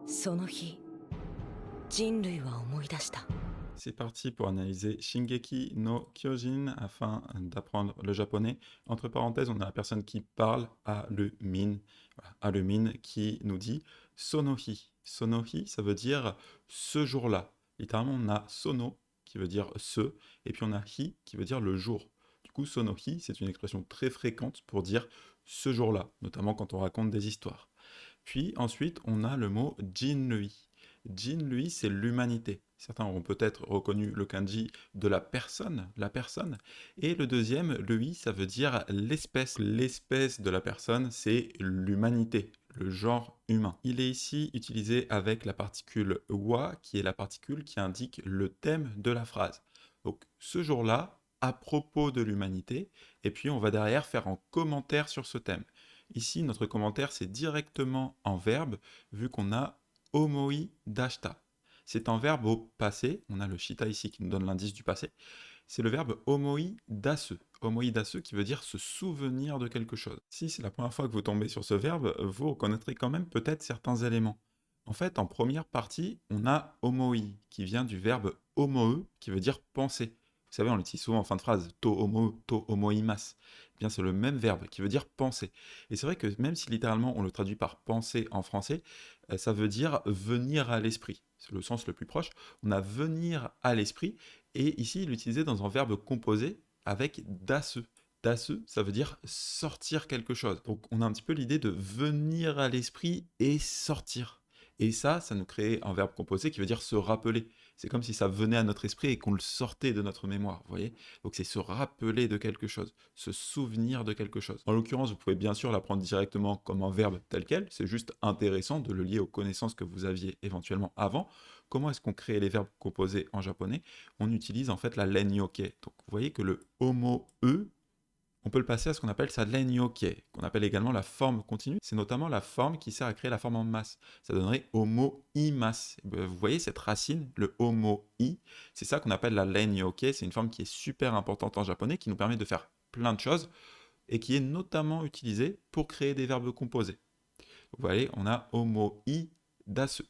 その日、人類は思い出した。C'est parti pour analyser Shingeki no Kyojin afin d'apprendre le japonais. Entre parenthèses, on a la personne qui parle à le min, voilà, à le min qui nous dit sonohi. Sonohi, ça veut dire ce jour-là. Littéralement, on a sono qui veut dire ce, et puis on a hi qui veut dire le jour. Du coup, sonohi, c'est une expression très fréquente pour dire ce jour-là, notamment quand on raconte des histoires. Puis ensuite, on a le mot Jinrui. Jinrui, c'est l'humanité. Certains auront peut-être reconnu le kanji de la personne. Et le deuxième, le i, ça veut dire l'espèce. L'espèce de la personne, c'est l'humanité, le genre humain. Il est ici utilisé avec la particule wa, qui est la particule qui indique le thème de la phrase. Donc ce jour-là, à propos de l'humanité, et puis on va derrière faire un commentaire sur ce thème. Ici, notre commentaire, c'est directement en verbe, vu qu'on a omoi dashita. C'est un verbe au passé, on a le shita ici qui nous donne l'indice du passé. C'est le verbe omoi dasu. Omoi dasu qui veut dire se souvenir de quelque chose. Si c'est la première fois que vous tombez sur ce verbe, vous reconnaîtrez quand même peut-être certains éléments. En fait, en première partie, on a omoi qui vient du verbe omoe qui veut dire penser. Vous savez, on l'utilise souvent en fin de phrase, to omoimasu. Eh bien, c'est le même verbe qui veut dire penser. Et c'est vrai que même si littéralement on le traduit par penser en français, ça veut dire venir à l'esprit. C'est le sens le plus proche. On a venir à l'esprit, et ici il est utilisé dans un verbe composé avec dasu. Dasu, ça veut dire sortir quelque chose. Donc on a un petit peu l'idée de venir à l'esprit et sortir. Et ça nous crée un verbe composé qui veut dire se rappeler. C'est comme si ça venait à notre esprit et qu'on le sortait de notre mémoire, vous voyez. Donc c'est se rappeler de quelque chose, se souvenir de quelque chose. En l'occurrence, vous pouvez bien sûr l'apprendre directement comme un verbe tel quel, c'est juste intéressant de le lier aux connaissances que vous aviez éventuellement avant. Comment est-ce qu'on crée les verbes composés en japonais? On utilise en fait la len-yoke. Donc vous voyez que le homo e, on peut le passer à ce qu'on appelle sa len-yoke, qu'on appelle également la forme continue. C'est notamment la forme qui sert à créer la forme en masse. Ça donnerait homo imas. Vous voyez cette racine, le homo i, c'est ça qu'on appelle la len-yoke. C'est une forme qui est super importante en japonais, qui nous permet de faire plein de choses et qui est notamment utilisée pour créer des verbes composés. Vous voyez, on a homo i dasu.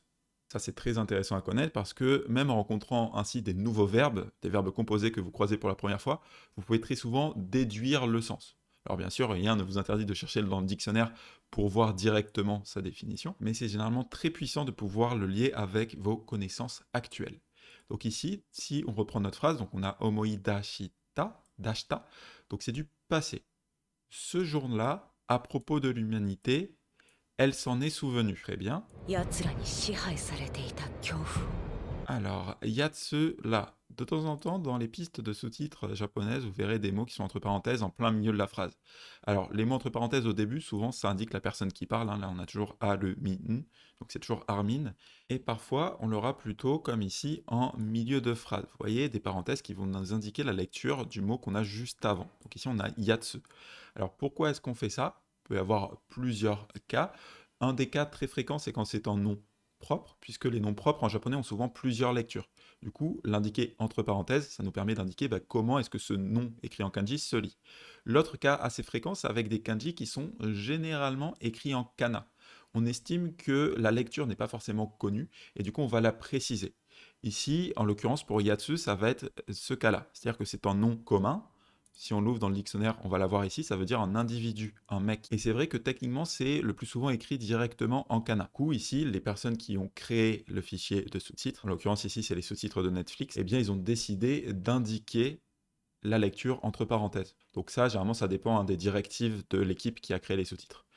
Ça, c'est très intéressant à connaître parce que même en rencontrant ainsi des nouveaux verbes, des verbes composés que vous croisez pour la première fois, vous pouvez très souvent déduire le sens. Alors bien sûr, rien ne vous interdit de chercher dans le dictionnaire pour voir directement sa définition, mais c'est généralement très puissant de pouvoir le lier avec vos connaissances actuelles. Donc ici, si on reprend notre phrase, donc on a homoi dashita, dashita, donc c'est du passé. Ce jour-là, à propos de l'humanité, elle s'en est souvenue. Très bien. 奴らに支配されていた恐怖を。Alors, yatsu là. De temps en temps, dans les pistes de sous-titres japonaises, vous verrez des mots qui sont entre parenthèses en plein milieu de la phrase. Alors, les mots entre parenthèses au début, souvent, ça indique la personne qui parle. Hein. Là, on a toujours a, le, mi, n. Donc, c'est toujours Armin. Et parfois, on l'aura plutôt, comme ici, en milieu de phrase. Vous voyez, des parenthèses qui vont nous indiquer la lecture du mot qu'on a juste avant. Donc, ici, on a yatsu. Alors, pourquoi est-ce qu'on fait ça? Il peut y avoir plusieurs cas. Un des cas très fréquents, c'est quand c'est un nom propre, puisque les noms propres en japonais ont souvent plusieurs lectures. Du coup, l'indiquer entre parenthèses, ça nous permet d'indiquer comment est-ce que ce nom écrit en kanji se lit. L'autre cas assez fréquent, c'est avec des kanji qui sont généralement écrits en kana. On estime que la lecture n'est pas forcément connue, et du coup on va la préciser. Ici, en l'occurrence pour yatsu, ça va être ce cas-là, c'est-à-dire que c'est un nom commun. Si on l'ouvre dans le dictionnaire, on va l'avoir ici, ça veut dire un individu, un mec. Et c'est vrai que techniquement, c'est le plus souvent écrit directement en kana. Du coup, ici, les personnes qui ont créé le fichier de sous-titres, en l'occurrence ici, c'est les sous-titres de Netflix, eh bien, ils ont décidé d'indiquer la lecture entre parenthèses. Donc ça, généralement, ça dépend des directives de l'équipe qui a créé les sous-titres.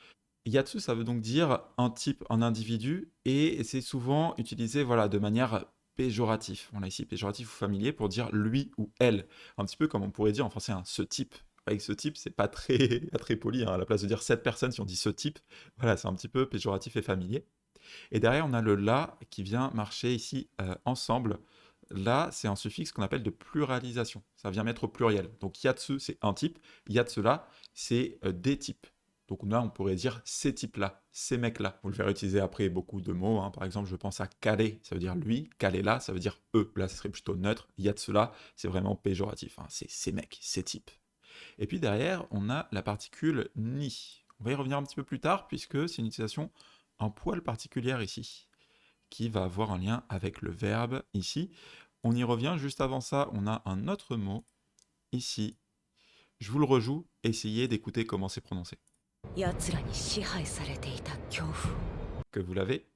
Yatsu, ça veut donc dire un type, un individu, et c'est souvent utilisé voilà, de manière péjorative. On a ici péjoratif ou familier pour dire lui ou elle. Un petit peu comme on pourrait dire en français ce type. Avec ce type, c'est pas très, pas très poli. Hein. À la place de dire cette personne, si on dit ce type, voilà, c'est un petit peu péjoratif et familier. Et derrière, on a le la qui vient marcher ici ensemble. Là, c'est un suffixe qu'on appelle de pluralisation. Ça vient mettre au pluriel. Donc yatsu, c'est un type. Yatsula, c'est des types. Donc là, on pourrait dire ces types-là, ces mecs-là. Vous le verrez utiliser après beaucoup de mots. Hein. Par exemple, je pense à kale, ça veut dire lui. Kalela, ça veut dire eux. Là, ce serait plutôt neutre. Yatsula, c'est vraiment péjoratif. Hein. C'est ces mecs, ces types. Et puis derrière, on a la particule ni. On va y revenir un petit peu plus tard, puisque c'est une utilisation un poil particulière ici. qui va avoir un lien avec le verbe ici. On y revient, juste avant ça, on a un autre mot ici. Je vous le rejoue, essayez d'écouter comment c'est prononcé. 奴らに支配されていた恐怖。Que vous l'avez,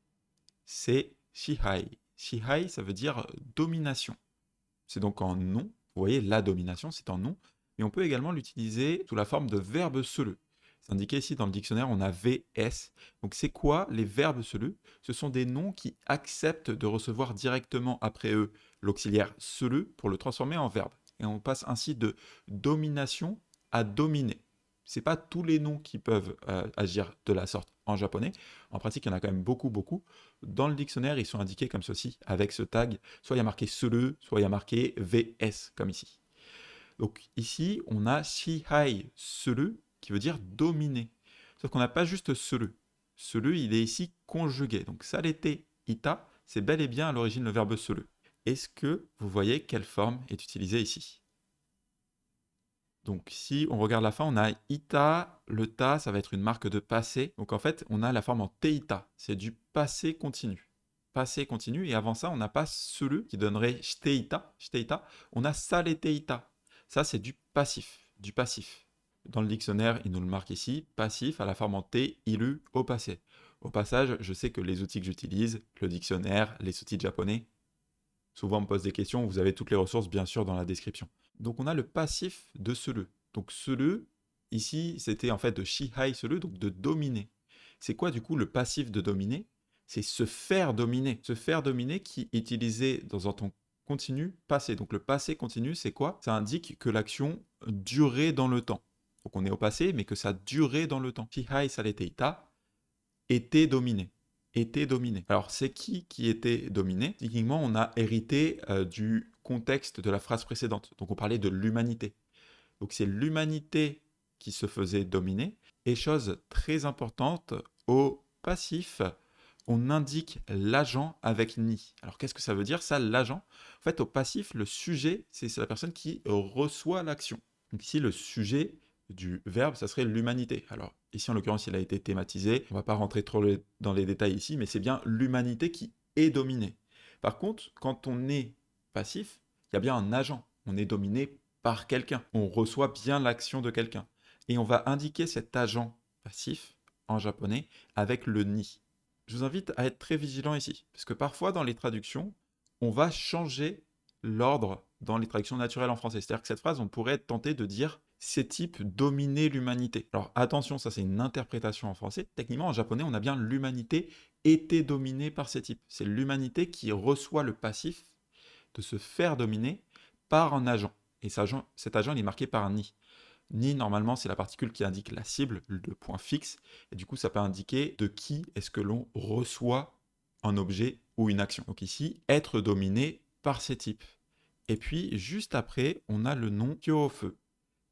c'est shihai. Shihai, ça veut dire domination. C'est donc en nom. Vous voyez, la domination, c'est en nom. Mais on peut également l'utiliser sous la forme de verbe seleux. C'est indiqué ici dans le dictionnaire, on a VS. Donc c'est quoi les verbes seleux? Ce sont des noms qui acceptent de recevoir directement après eux l'auxiliaire seleux pour le transformer en verbe. Et on passe ainsi de domination à dominer. C'est pas tous les noms qui peuvent agir de la sorte en japonais. En pratique, il y en a quand même beaucoup. Dans le dictionnaire, ils sont indiqués comme ceci, avec ce tag. Soit il y a marqué seleux, soit il y a marqué VS, comme ici. Donc ici, on a shihai seleux, qui veut dire dominer. Sauf qu'on n'a pas juste seleux. Seleux, il est ici conjugué. Donc salete ita, c'est bel et bien à l'origine le verbe seleux. Est-ce que vous voyez quelle forme est utilisée ici? Donc si on regarde la fin, on a ita, le ta, ça va être une marque de passé. Donc en fait, on a la forme en teita, c'est du passé continu. Passé continu, et avant ça, on n'a pas seleux qui donnerait shiteita, on a saleteita. Ça, c'est du passif, Dans le dictionnaire, il nous le marque ici, passif à la forme en T, ilu, au passé. Au passage, je sais que les outils que j'utilise, le dictionnaire, les outils de japonais, souvent on me pose des questions, vous avez toutes les ressources bien sûr dans la description. Donc on a le passif de seleux. Donc seleux, ici, c'était en fait de shihai seleux, donc de dominer. C'est quoi du coup le passif de dominer? C'est se faire dominer. Se faire dominer qui est utilisé dans un temps continu passé. Donc le passé continu, c'est quoi? Ça indique que l'action durait dans le temps. Donc on est au passé, mais que ça durait dans le temps. Shihai sareteita était dominé. Alors, c'est qui était dominé? Techniquement, on a hérité du contexte de la phrase précédente. Donc, on parlait de l'humanité. Donc, c'est l'humanité qui se faisait dominer. Et chose très importante, au passif, on indique l'agent avec ni. Alors, qu'est-ce que ça veut dire, ça, l'agent? En fait, au passif, le sujet, c'est la personne qui reçoit l'action. Donc, ici, le sujet du verbe, ça serait l'humanité. Alors, ici, en l'occurrence, il a été thématisé. On ne va pas rentrer trop dans les détails ici, mais c'est bien l'humanité qui est dominée. Par contre, quand on est passif, il y a bien un agent. On est dominé par quelqu'un. On reçoit bien l'action de quelqu'un. Et on va indiquer cet agent passif, en japonais, avec le ni. Je vous invite à être très vigilant ici, parce que parfois, dans les traductions, on va changer l'ordre dans les traductions naturelles en français. C'est-à-dire que cette phrase, on pourrait être tenté de dire ces types dominaient l'humanité. Alors attention, ça c'est une interprétation en français. Techniquement, en japonais, on a bien l'humanité était dominée par ces types. C'est l'humanité qui reçoit le passif de se faire dominer par un agent. Et cet agent, il est marqué par un ni. Ni, normalement, c'est la particule qui indique la cible, le point fixe. Et du coup, ça peut indiquer de qui est-ce que l'on reçoit un objet ou une action. Donc ici, être dominé par ces types. Et puis, juste après, on a le nom Kyofu,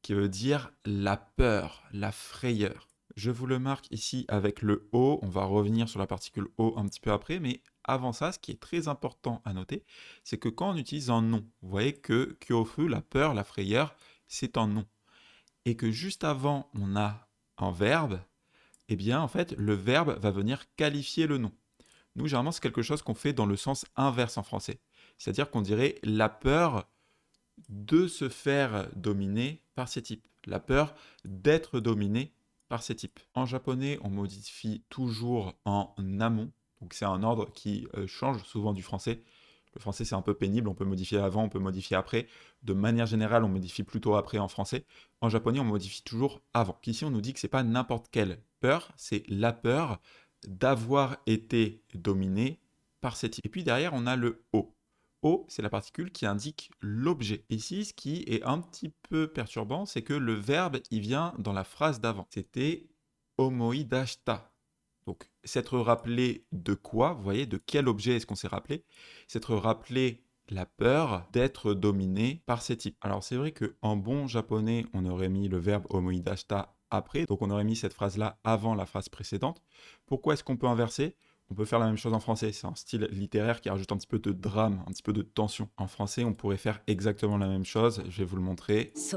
qui veut dire la peur, la frayeur. Je vous le marque ici avec le O, on va revenir sur la particule O un petit peu après, mais avant ça, ce qui est très important à noter, c'est que quand on utilise un nom, vous voyez que Kyofu, la peur, la frayeur, c'est un nom. Et que juste avant, on a un verbe, eh bien, en fait, le verbe va venir qualifier le nom. Nous, généralement, c'est quelque chose qu'on fait dans le sens inverse en français. C'est-à-dire qu'on dirait la peur de se faire dominer par ces types. La peur d'être dominé par ces types. En japonais, on modifie toujours en amont. Donc c'est un ordre qui change souvent du français. Le français, c'est un peu pénible. On peut modifier avant, on peut modifier après. De manière générale, on modifie plutôt après en français. En japonais, on modifie toujours avant. Ici, on nous dit que c'est pas n'importe quelle peur, c'est la peur d'avoir été dominé par ces types. Et puis derrière, on a le O. O, c'est la particule qui indique l'objet. Ici, ce qui est un petit peu perturbant, c'est que le verbe, il vient dans la phrase d'avant. C'était omoidashita. Donc, s'être rappelé de quoi, vous voyez, de quel objet est-ce qu'on s'est rappelé? S'être rappelé la peur d'être dominé par ces types. Alors, c'est vrai qu'en bon japonais, on aurait mis le verbe omoidashita après, donc on aurait mis cette phrase-là avant la phrase précédente. Pourquoi est-ce qu'on peut inverser? On peut faire la même chose en français, c'est un style littéraire qui rajoute un petit peu de drame, un petit peu de tension. En français, on pourrait faire exactement la même chose, je vais vous le montrer. Ce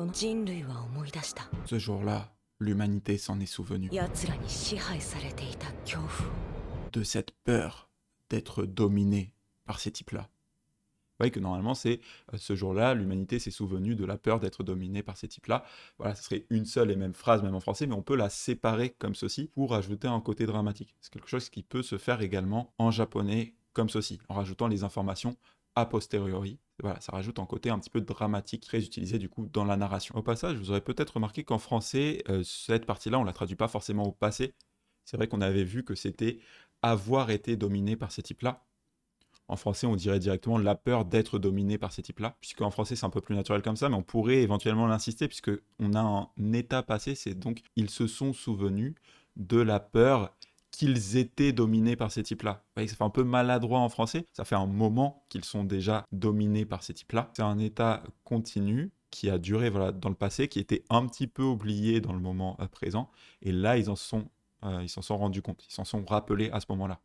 jour-là, l'humanité s'en est souvenue. De cette peur d'être dominée par ces types-là. Vous voyez que normalement, c'est ce jour-là, l'humanité s'est souvenue de la peur d'être dominée par ces types-là. Voilà, ce serait une seule et même phrase, même en français, mais on peut la séparer comme ceci pour ajouter un côté dramatique. C'est quelque chose qui peut se faire également en japonais comme ceci, en rajoutant les informations a posteriori. Voilà, ça rajoute un côté un petit peu dramatique, très utilisé du coup dans la narration. Au passage, vous aurez peut-être remarqué qu'en français, cette partie-là, on ne la traduit pas forcément au passé. C'est vrai qu'on avait vu que c'était avoir été dominé par ces types-là. En français, on dirait directement la peur d'être dominé par ces types-là, puisqu'en français, c'est un peu plus naturel comme ça, mais on pourrait éventuellement l'insister, puisqu'on a un état passé, c'est donc ils se sont souvenus de la peur qu'ils étaient dominés par ces types-là. Vous voyez que ça fait un peu maladroit en français, ça fait un moment qu'ils sont déjà dominés par ces types-là. C'est un état continu qui a duré voilà, dans le passé, qui était un petit peu oublié dans le moment présent, et là, ils s'en sont rendus compte, ils s'en sont rappelés à ce moment-là.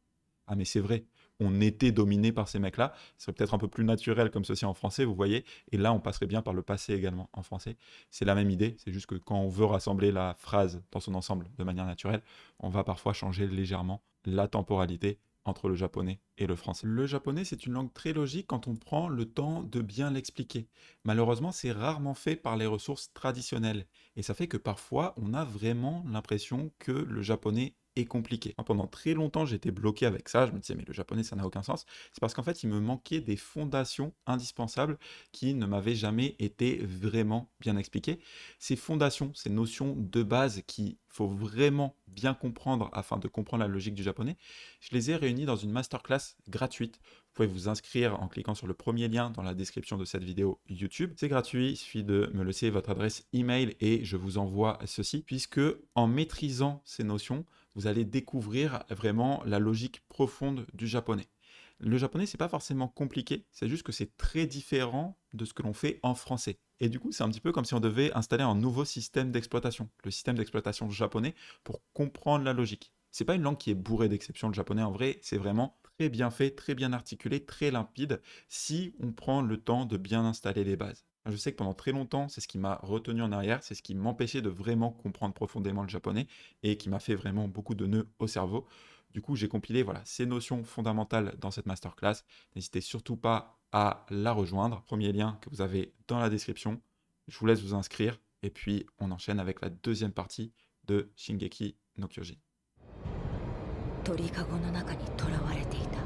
Ah mais c'est vrai, on était dominé par ces mecs-là, ce serait peut-être un peu plus naturel comme ceci en français, vous voyez, et là on passerait bien par le passé également en français. C'est la même idée, c'est juste que quand on veut rassembler la phrase dans son ensemble de manière naturelle, on va parfois changer légèrement la temporalité entre le japonais et le français. Le japonais, c'est une langue très logique quand on prend le temps de bien l'expliquer. Malheureusement, c'est rarement fait par les ressources traditionnelles, et ça fait que parfois on a vraiment l'impression que le japonais est compliqué. Pendant très longtemps, j'étais bloqué avec ça. Je me disais, mais le japonais, ça n'a aucun sens. C'est parce qu'en fait, il me manquait des fondations indispensables qui ne m'avaient jamais été vraiment bien expliquées. Ces fondations, ces notions de base qu'il faut vraiment bien comprendre afin de comprendre la logique du japonais, je les ai réunies dans une masterclass gratuite. Vous pouvez vous inscrire en cliquant sur le premier lien dans la description de cette vidéo YouTube. C'est gratuit, il suffit de me laisser votre adresse email et je vous envoie ceci, puisque en maîtrisant ces notions, vous allez découvrir vraiment la logique profonde du japonais. Le japonais, c'est pas forcément compliqué, c'est juste que c'est très différent de ce que l'on fait en français. Et du coup, c'est un petit peu comme si on devait installer un nouveau système d'exploitation, le système d'exploitation japonais, pour comprendre la logique. C'est pas une langue qui est bourrée d'exceptions, le japonais, en vrai, c'est vraiment très bien fait, très bien articulé, très limpide, si on prend le temps de bien installer les bases. Je sais que pendant très longtemps, c'est ce qui m'a retenu en arrière, c'est ce qui m'empêchait de vraiment comprendre profondément le japonais et qui m'a fait vraiment beaucoup de nœuds au cerveau. Du coup, j'ai compilé voilà, ces notions fondamentales dans cette masterclass. N'hésitez surtout pas à la rejoindre. Premier lien que vous avez dans la description. Je vous laisse vous inscrire et puis on enchaîne avec la deuxième partie de Shingeki no Kyojin. 鳥かごの中に囚われていた。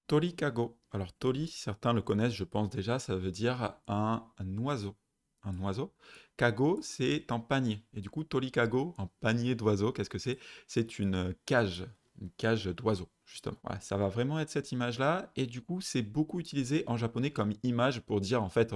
Torikago. Alors, tori, certains le connaissent, je pense déjà, ça veut dire un oiseau. Un oiseau. Kago, c'est un panier. Et du coup, torikago, un panier d'oiseaux, qu'est-ce que c'est? C'est une cage d'oiseaux, justement. Voilà, ça va vraiment être cette image-là. Et du coup, c'est beaucoup utilisé en japonais comme image pour dire, en fait,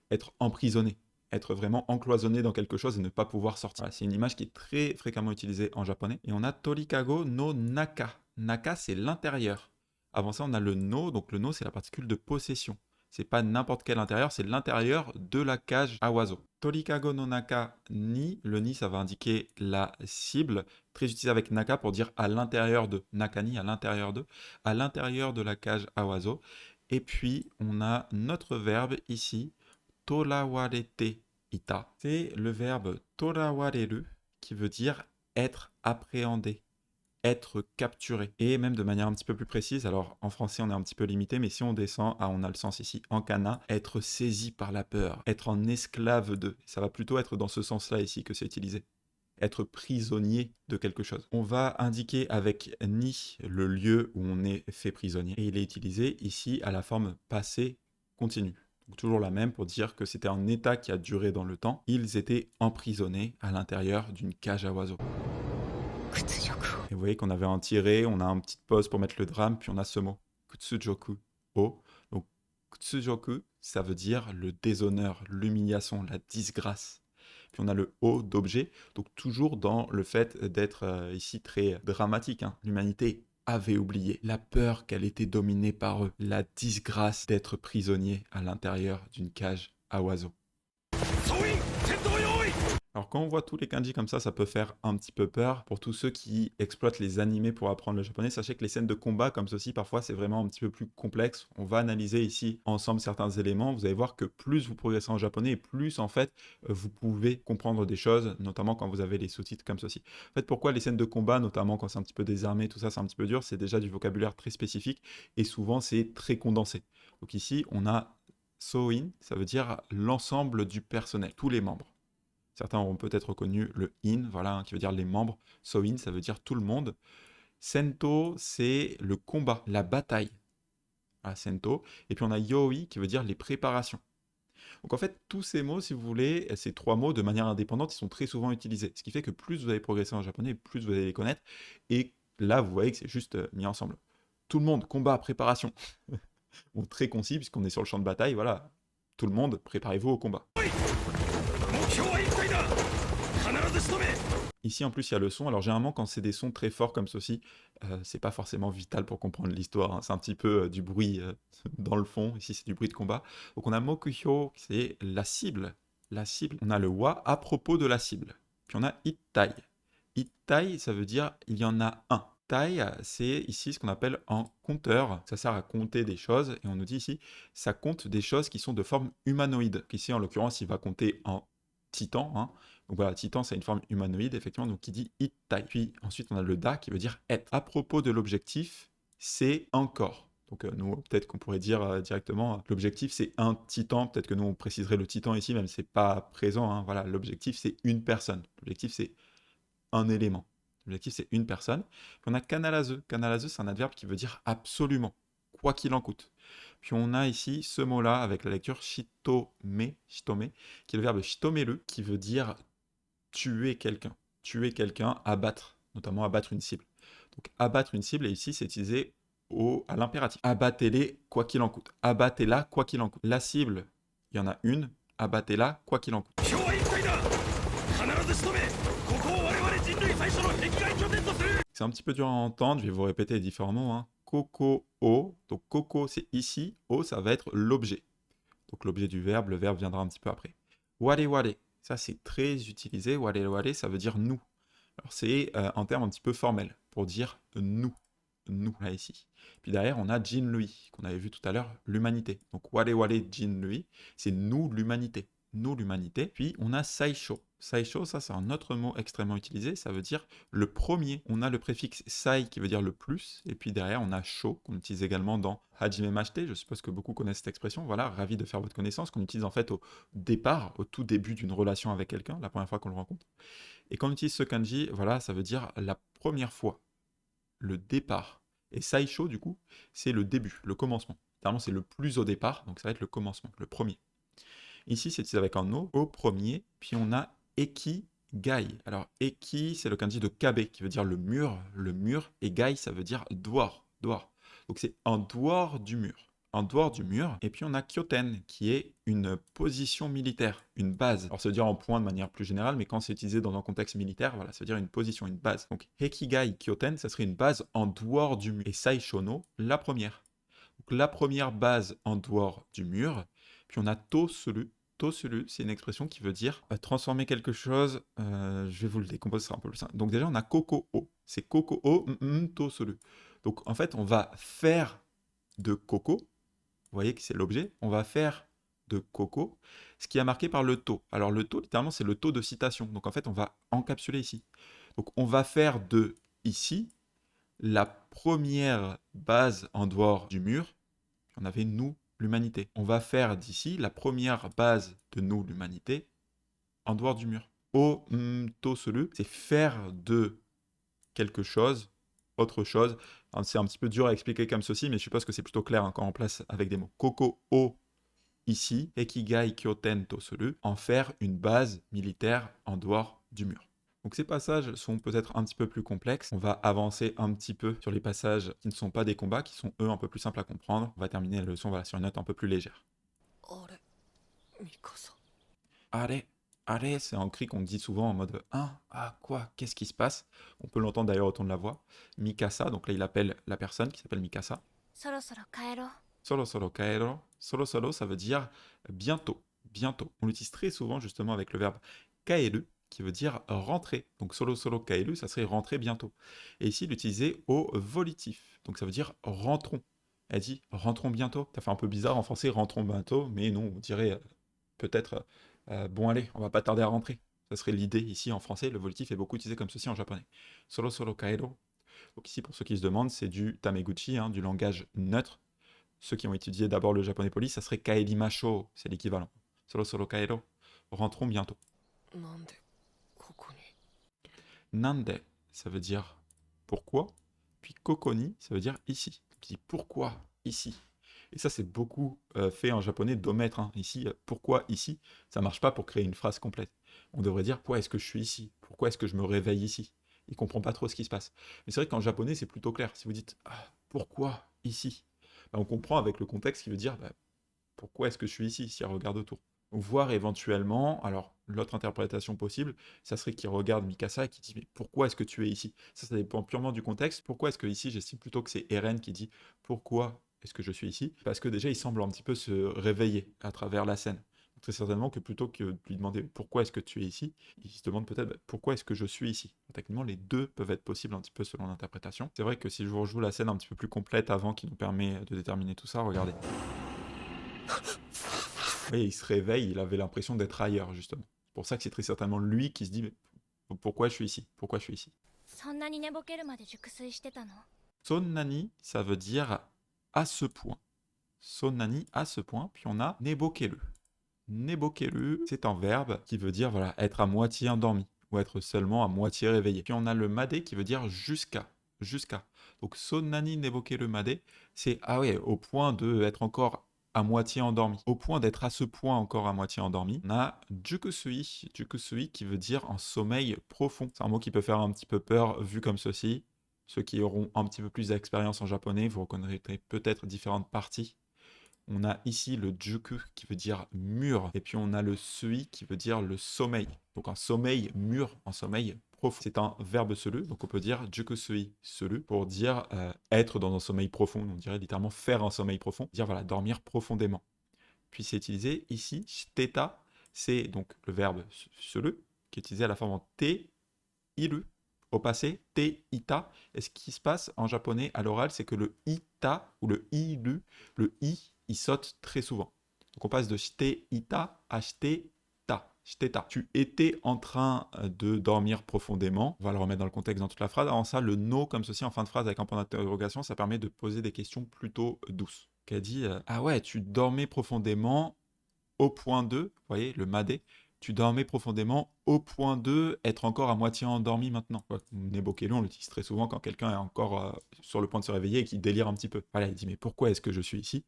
être emprisonné. Être vraiment encloisonné dans quelque chose et ne pas pouvoir sortir. Voilà, c'est une image qui est très fréquemment utilisée en japonais. Et on a torikago no naka. Naka, c'est l'intérieur. Avant ça, on a le no. Donc le no, c'est la particule de possession. C'est pas n'importe quel intérieur, c'est l'intérieur de la cage à oiseaux. Torikago no naka ni. Le ni, ça va indiquer la cible. Très utilisé avec naka pour dire à l'intérieur de. Nakani, à l'intérieur de la cage à oiseaux. Et puis, on a notre verbe ici, torawarete ita. C'est le verbe torawareru qui veut dire être appréhendé, être capturé. Et même de manière un petit peu plus précise, alors en français on est un petit peu limité, mais si on descend, on a le sens ici en kana, être saisi par la peur, être en esclave de. Ça va plutôt être dans ce sens-là ici que c'est utilisé. Être prisonnier de quelque chose. On va indiquer avec ni le lieu où on est fait prisonnier. Et il est utilisé ici à la forme passé continu. Donc toujours la même pour dire que c'était un état qui a duré dans le temps. Ils étaient emprisonnés à l'intérieur d'une cage à oiseaux. 屈辱を。 Et vous voyez qu'on avait un tiré, on a une petite pause pour mettre le drame, puis on a ce mot, kutsujoku, o. Donc, kutsujoku, ça veut dire le déshonneur, l'humiliation, la disgrâce. Puis on a le o d'objet, donc toujours dans le fait d'être ici très dramatique. L'humanité avait oublié la peur qu'elle était dominée par eux, la disgrâce d'être prisonnier à l'intérieur d'une cage à oiseaux. Alors quand on voit tous les kanji comme ça peut faire un petit peu peur. Pour tous ceux qui exploitent les animés pour apprendre le japonais, sachez que les scènes de combat comme ceci, parfois c'est vraiment un petit peu plus complexe. On va analyser ici ensemble certains éléments. Vous allez voir que plus vous progressez en japonais, et plus en fait vous pouvez comprendre des choses, notamment quand vous avez les sous-titres comme ceci. En fait, pourquoi les scènes de combat, notamment quand c'est un petit peu désarmé, tout ça c'est un petit peu dur, c'est déjà du vocabulaire très spécifique et souvent c'est très condensé. Donc ici on a Soin, ça veut dire l'ensemble du personnel, tous les membres. Certains auront peut-être reconnu le in, voilà, qui veut dire les membres. So-in, ça veut dire tout le monde. Sento, c'est le combat, la bataille. Voilà, Sento. Et puis on a Yoi, qui veut dire les préparations. Donc en fait, tous ces mots, si vous voulez, ces trois mots, de manière indépendante, ils sont très souvent utilisés. Ce qui fait que plus vous allez progresser en japonais, plus vous allez les connaître. Et là, vous voyez que c'est juste mis ensemble. Tout le monde, combat, préparation. Bon, très concis, puisqu'on est sur le champ de bataille, voilà. Tout le monde, préparez-vous au combat. Ici, en plus, il y a le son. Alors, généralement, quand c'est des sons très forts comme ceci, c'est pas forcément vital pour comprendre l'histoire, hein. C'est un petit peu du bruit dans le fond. Ici, c'est du bruit de combat. Donc, on a Mokuhyo, c'est la cible. La cible. On a le wa à propos de la cible. Puis, on a Ittai. Ittai, ça veut dire il y en a un. Tai, c'est ici ce qu'on appelle un compteur. Ça sert à compter des choses. Et on nous dit ici, ça compte des choses qui sont de forme humanoïde. Ici, en l'occurrence, il va compter en titan, hein. Donc voilà, titan, c'est une forme humanoïde, effectivement, donc qui dit ittai. Puis ensuite, on a le da qui veut dire être. À propos de l'objectif, c'est encore. Donc nous, peut-être qu'on pourrait dire directement, l'objectif c'est un titan. Peut-être que nous, on préciserait le titan ici, même si c'est pas présent, hein. Voilà, l'objectif c'est une personne. L'objectif c'est un élément. L'objectif c'est une personne. Puis on a kanarazu. Kanarazu, c'est un adverbe qui veut dire absolument, quoi qu'il en coûte. Puis on a ici ce mot-là avec la lecture shitome, shitome, qui est le verbe shitomeru, qui veut dire tuer quelqu'un, abattre, notamment abattre une cible. Donc abattre une cible, et ici c'est utilisé à l'impératif. Abattez-les quoi qu'il en coûte. Abattez-la quoi qu'il en coûte. La cible, il y en a une, abattez-la quoi qu'il en coûte. C'est un petit peu dur à entendre, je vais vous répéter les différents mots, hein. Koko-o, donc koko c'est ici, o ça va être l'objet. Donc l'objet du verbe, le verbe viendra un petit peu après. Ware-ware, ça c'est très utilisé, ware-ware ça veut dire nous. Alors c'est un terme un petit peu formel pour dire nous, là ici. Puis derrière on a Jinrui, qu'on avait vu tout à l'heure, l'humanité. Donc ware-ware Jinrui, c'est nous l'humanité. Nous l'humanité. Puis on a Saisho. Saisho, ça c'est un autre mot extrêmement utilisé, ça veut dire le premier. On a le préfixe sai qui veut dire le plus, et puis derrière on a sho qu'on utilise également dans Hajime Mashite, je suppose que beaucoup connaissent cette expression, voilà, ravi de faire votre connaissance, qu'on utilise en fait au départ, au tout début d'une relation avec quelqu'un, la première fois qu'on le rencontre. Et quand on utilise ce kanji, voilà, ça veut dire la première fois, le départ. Et saisho, du coup, c'est le début, le commencement. Normalement, c'est le plus au départ, donc ça va être le commencement, le premier. Ici, c'est utilisé avec un no, au premier, puis on a eki, gai. Alors, eki, c'est le kanji de kabe, qui veut dire le mur, et gai, ça veut dire dehors. Donc, c'est en dehors du mur. En dehors du mur. Et puis, on a kyoten, qui est une position militaire, une base. Alors, ça veut dire en point de manière plus générale, mais quand c'est utilisé dans un contexte militaire, voilà, ça veut dire une position, une base. Donc, hekigai kyoten, ça serait une base en dehors du mur. Et saishono, la première. Donc, la première base en dehors du mur. Puis, on a tosuru. Tosuru, c'est une expression qui veut dire transformer quelque chose. Je vais vous le décomposer, ce sera un peu plus simple. Donc déjà, on a koko-o. C'est koko-o, tosuru. Donc en fait, on va faire de coco. Vous voyez que c'est l'objet. On va faire de coco ce qui est marqué par le to. Alors le to, littéralement, c'est le to de citation. Donc en fait, on va encapsuler ici. Donc on va faire de ici la première base en dehors du mur. On avait nous, l'humanité. On va faire d'ici la première base de nous, l'humanité, en dehors du mur. Toselu, c'est faire de quelque chose, autre chose. C'est un petit peu dur à expliquer comme ceci, mais je suppose que c'est plutôt clair, hein, quand on place avec des mots. Koko o ici, ekigai kyoten toselu, en faire une base militaire en dehors du mur. Donc ces passages sont peut-être un petit peu plus complexes. On va avancer un petit peu sur les passages qui ne sont pas des combats, qui sont eux un peu plus simples à comprendre. On va terminer la leçon, voilà, sur une note un peu plus légère. あれミカサ Allez, allez, c'est un cri qu'on dit souvent en mode hein, ah quoi, qu'est-ce qui se passe? On peut l'entendre d'ailleurs au ton de la voix. Mikasa, donc là il appelle la personne qui s'appelle Mikasa. そろそろ帰ろう Solo solo kaero. Solo solo, ça veut dire bientôt, bientôt. On l'utilise très souvent justement avec le verbe kaeru, qui veut dire rentrer. Donc solo solo kaeru, ça serait rentrer bientôt. Et ici, il est utilisé au volitif. Donc ça veut dire rentrons. Elle dit rentrons bientôt. Ça fait un peu bizarre en français, rentrons bientôt, mais non, on dirait peut-être bon allez, on va pas tarder à rentrer. Ça serait l'idée ici en français. Le volitif est beaucoup utilisé comme ceci en japonais. Solo solo kaeru. Donc ici, pour ceux qui se demandent, c'est du tameguchi, hein, du langage neutre. Ceux qui ont étudié d'abord le japonais poli, ça serait kaerimashou, c'est l'équivalent. Solo solo kaeru. Rentrons bientôt. なんでここに Nande, ça veut dire pourquoi. Puis kokoni, ça veut dire ici. Donc, il dit pourquoi ici. Et ça, c'est beaucoup fait en japonais d'omettre. Hein. Ici, pourquoi ici, ça marche pas pour créer une phrase complète. On devrait dire pourquoi est-ce que je suis ici. Pourquoi est-ce que je me réveille ici. Il comprend pas trop ce qui se passe. Mais c'est vrai qu'en japonais, c'est plutôt clair. Si vous dites pourquoi ici, bah, on comprend avec le contexte qui veut dire bah, pourquoi est-ce que je suis ici si elle regarde autour. Donc, voir éventuellement, alors l'autre interprétation possible, ça serait qu'il regarde Mikasa et qu'il dit mais pourquoi est-ce que tu es ici. Ça dépend purement du contexte. Pourquoi est-ce que ici, j'estime plutôt que c'est Eren qui dit pourquoi est-ce que je suis ici. Parce que déjà, il semble un petit peu se réveiller à travers la scène. Donc, très certainement que plutôt que de lui demander pourquoi est-ce que tu es ici, il se demande peut-être bah, pourquoi est-ce que je suis ici. Techniquement, les deux peuvent être possibles un petit peu selon l'interprétation. C'est vrai que si je vous rejoue la scène un petit peu plus complète avant qui nous permet de déterminer tout ça, regardez. Oui, il se réveille, il avait l'impression d'être ailleurs, justement. C'est pour ça que c'est très certainement lui qui se dit mais pourquoi je suis ici. Pourquoi je suis ici. そんなに寝ぼけるまで熟睡してたの Sonnani, ça veut dire à ce point. Sonnani, à ce point. Puis on a nebokeru. Nebokeru, c'est un verbe qui veut dire voilà, être à moitié endormi ou être seulement à moitié réveillé. Puis on a le made qui veut dire jusqu'à. Jusqu'à. Donc sonnani nebokeru made, c'est ah ouais, au point de être encore à moitié endormi. Au point d'être à ce point encore à moitié endormi, on a jukusui. Jukusui qui veut dire en sommeil profond. C'est un mot qui peut faire un petit peu peur vu comme ceci. Ceux qui auront un petit peu plus d'expérience en japonais, vous reconnaîtrez peut-être différentes parties. On a ici le juku qui veut dire mur, et puis on a le sui qui veut dire le sommeil. Donc un sommeil mûr, un sommeil profond. C'est un verbe selu, donc on peut dire juku sui selu pour dire être dans un sommeil profond. On dirait littéralement faire un sommeil profond, dire voilà, dormir profondément. Puis c'est utilisé ici, shiteta, c'est donc le verbe selu qui est utilisé à la forme en te, iru. Au passé, te, ita. Et ce qui se passe en japonais à l'oral, c'est que le ita ou le iru, le i, il saute très souvent. Donc on passe de shite ita à shite ta. Shiteta. Tu étais en train de dormir profondément. On va le remettre dans le contexte dans toute la phrase. Avant ça, le no comme ceci en fin de phrase avec un point d'interrogation, ça permet de poser des questions plutôt douces. Elle dit ah ouais, tu dormais profondément au point 2, vous voyez, le made, tu dormais profondément au point 2, être encore à moitié endormi maintenant. Ouais, Nebokelu, on l'utilise très souvent quand quelqu'un est encore sur le point de se réveiller et qui délire un petit peu. Voilà, il dit mais pourquoi est-ce que je suis ici.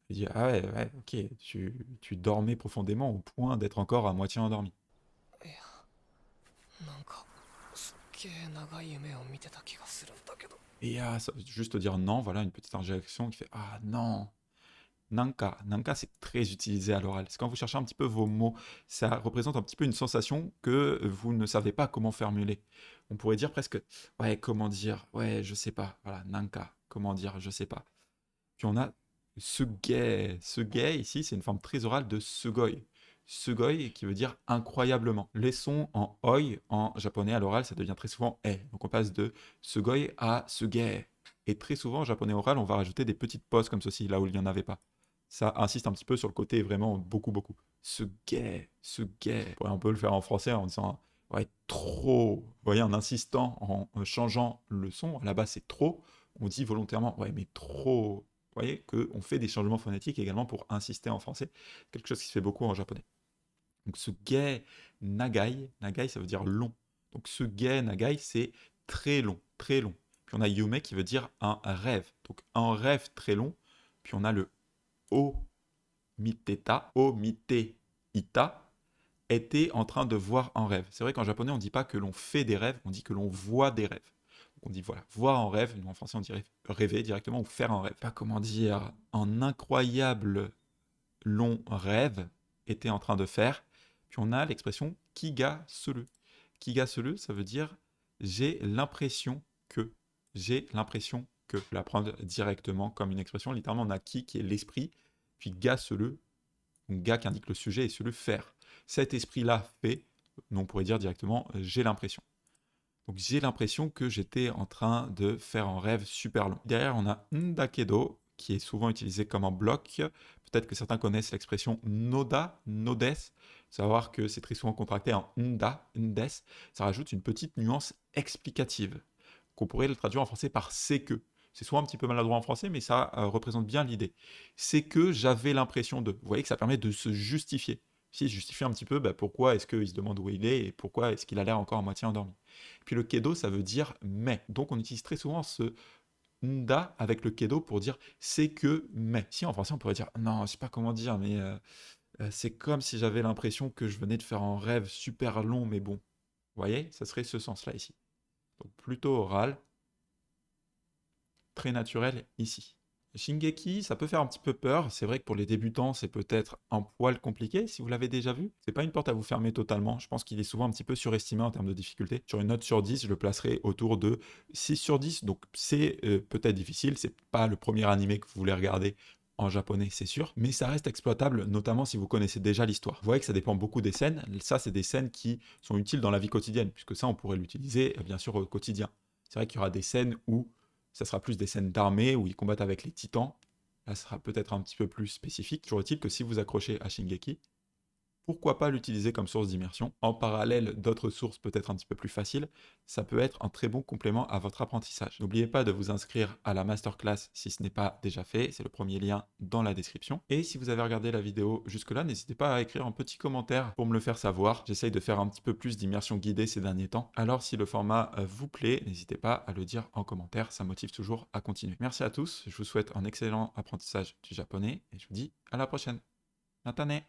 Il dit ah ouais, ok, tu dormais profondément au point d'être encore à moitié endormi. いやなんかすっげえ長い夢を見てた気がするんだけど Et ça veut juste dire non, voilà, une petite interjection qui fait ah non. Nanka, nanka c'est très utilisé à l'oral. C'est quand vous cherchez un petit peu vos mots, ça représente un petit peu une sensation que vous ne savez pas comment formuler. On pourrait dire presque, ouais, comment dire, ouais, je sais pas, voilà, nanka, comment dire, je sais pas. Puis on a sugei. Sugei, ici, c'est une forme très orale de sugoi. Sugoi qui veut dire incroyablement. Les sons en oi, en japonais à l'oral, ça devient très souvent e. Donc on passe de sugoi à sugei. Et très souvent en japonais oral, on va rajouter des petites pauses comme ceci, là où il n'y en avait pas. Ça insiste un petit peu sur le côté vraiment beaucoup, beaucoup. Sugei, sugei. Ouais, on peut le faire en français en disant ouais, trop. Vous voyez, en insistant, en changeant le son. Là-bas, c'est trop. On dit volontairement ouais, mais trop. Vous voyez qu'on fait des changements phonétiques également pour insister en français. Quelque chose qui se fait beaucoup en japonais. Donc sugei nagai. Nagai, ça veut dire long. Donc sugei nagai, c'est très long, très long. Puis on a yume qui veut dire un rêve. Donc un rêve très long. Puis on a le o miteta, o mite ita, était en train de voir un rêve. C'est vrai qu'en japonais, on ne dit pas que l'on fait des rêves, on dit que l'on voit des rêves. Donc on dit voilà, voir en rêve, nous en français on dirait rêver directement ou faire un rêve. Pas comment dire, un incroyable long rêve était en train de faire. Puis on a l'expression kiga suru. Kiga suru, ça veut dire j'ai l'impression que. J'ai l'impression que. La prendre directement comme une expression. Littéralement, on a qui est l'esprit, puis ga suru, donc ga qui indique le sujet et suru faire. Cet esprit-là fait, Nous, on pourrait dire directement j'ai l'impression. Donc j'ai l'impression que j'étais en train de faire un rêve super long. Derrière, on a ndakedo, qui est souvent utilisé comme un bloc. Peut-être que certains connaissent l'expression noda, nodes. Savoir que c'est très souvent contracté en nda, ndes. Ça rajoute une petite nuance explicative, qu'on pourrait le traduire en français par c'est que. C'est souvent un petit peu maladroit en français, mais ça représente bien l'idée. C'est que j'avais l'impression de. Vous voyez que ça permet de se justifier. Si, justifier un petit peu pourquoi est-ce qu'il se demande où il est et pourquoi est-ce qu'il a l'air encore à moitié endormi. Puis le kedo, ça veut dire mais. Donc on utilise très souvent ce nda avec le kedo pour dire c'est que mais. Si en français on pourrait dire non, je sais pas comment dire, mais c'est comme si j'avais l'impression que je venais de faire un rêve super long, mais bon. Vous voyez, ça serait ce sens-là ici. Donc plutôt oral, très naturel ici. Shingeki, ça peut faire un petit peu peur. C'est vrai que pour les débutants, c'est peut-être un poil compliqué si vous l'avez déjà vu. C'est pas une porte à vous fermer totalement. Je pense qu'il est souvent un petit peu surestimé en termes de difficulté. Sur une note sur 10, je le placerai autour de 6 sur 10. Donc c'est peut-être difficile. C'est pas le premier animé que vous voulez regarder en japonais, c'est sûr. Mais ça reste exploitable, notamment si vous connaissez déjà l'histoire. Vous voyez que ça dépend beaucoup des scènes. Ça, c'est des scènes qui sont utiles dans la vie quotidienne, puisque ça, on pourrait l'utiliser bien sûr au quotidien. C'est vrai qu'il y aura des scènes où ça sera plus des scènes d'armée où ils combattent avec les titans. Là, ça sera peut-être un petit peu plus spécifique. Toujours est-il que si vous accrochez à Shingeki, pourquoi pas l'utiliser comme source d'immersion en parallèle d'autres sources peut-être un petit peu plus faciles. Ça peut être un très bon complément à votre apprentissage. N'oubliez pas de vous inscrire à la masterclass si ce n'est pas déjà fait. C'est le premier lien dans la description. Et si vous avez regardé la vidéo jusque-là, n'hésitez pas à écrire un petit commentaire pour me le faire savoir. J'essaye de faire un petit peu plus d'immersion guidée ces derniers temps. Alors si le format vous plaît, n'hésitez pas à le dire en commentaire. Ça motive toujours à continuer. Merci à tous. Je vous souhaite un excellent apprentissage du japonais et je vous dis à la prochaine. Matane!